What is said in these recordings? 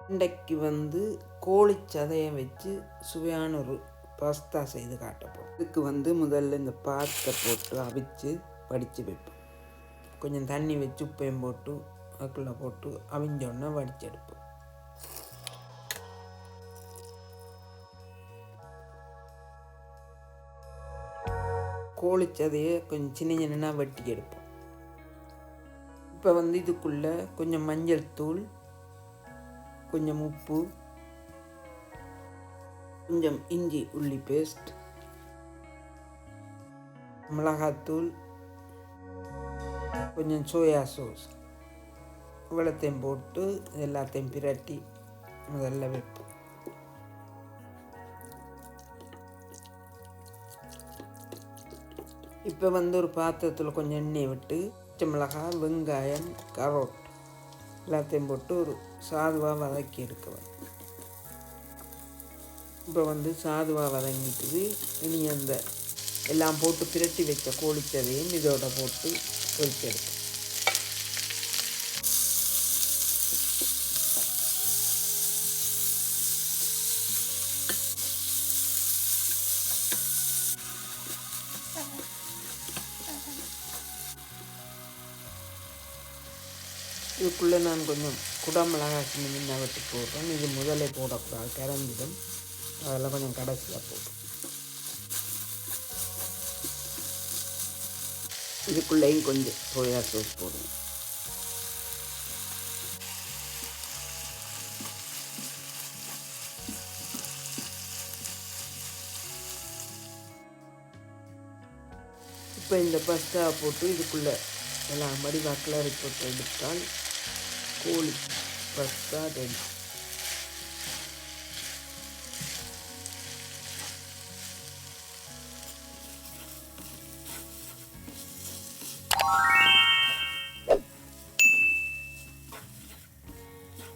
இன்றைக்கு கோழி சதையை வச்சு சுவையான ஒரு பாஸ்தா செய்து காட்டப்போம். இதுக்கு முதல்ல இந்த பாஸ்தா போட்டு அவிச்சு வடித்து வைப்போம். கொஞ்சம் தண்ணி வச்சு உப்பையும் போட்டு அதுக்குள்ளே போட்டு அவிஞ்சோன்னா வடிச்செடுப்போம். கோழி சதையை கொஞ்சம் சின்ன சின்ன வெட்டி எடுப்போம். இப்போ இதுக்குள்ளே கொஞ்சம் மஞ்சள் தூள், கொஞ்சம் உப்பு, கொஞ்சம் இஞ்சி உள்ளி பேஸ்ட், மிளகாத்தூள், கொஞ்சம் சோயா சாஸ் இவ்வளத்தையும் போட்டு எல்லாத்தையும் பிரட்டி முதல்ல வைப்போம். இப்போ ஒரு பாத்திரத்தில் கொஞ்சம் எண்ணெய் விட்டு பச்சை மிளகாய், வெங்காயம், கரோட் எல்லாத்தையும் போட்டு ஒரு சாதுவாக வதக்கி எடுக்குவேன். இப்போ சாதுவாக வதங்கிட்டு இனி அந்த எல்லாம் போட்டு பிரட்டி வச்ச கோழிச்சதையும் இதோட போட்டு பொரிச்செடுப்போம். இதுக்குள்ளே நான் கொஞ்சம் குடமிளகாய் சின்ன வெட்டி போடுறேன். இது முதலே போடக்கூடாது, கரைஞ்சிடும். அதெல்லாம் கொஞ்சம் கடைசியாக போடும். இதுக்குள்ளேயும் கொஞ்சம் சோயா சாஸ் போடுவோம். இப்போ இந்த பாஸ்தாவை போட்டு இதுக்குள்ளே எல்லாம் வடிவாக கிளறி போட்டு எடுத்தால் கோழி பாஸ்தா ரெடி.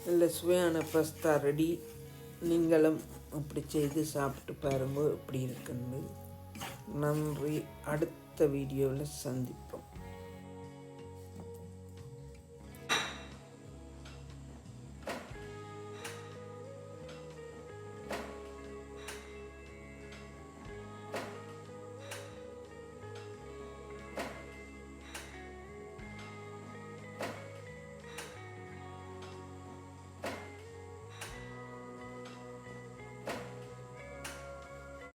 நல்ல சுவையான பாஸ்தா ரெடி. நீங்களும் இப்படி செய்து சாப்பிட்டு பாருங்க எப்படி இருக்குன்னு. நன்றி. அடுத்த வீடியோவில் சந்திப்போம்.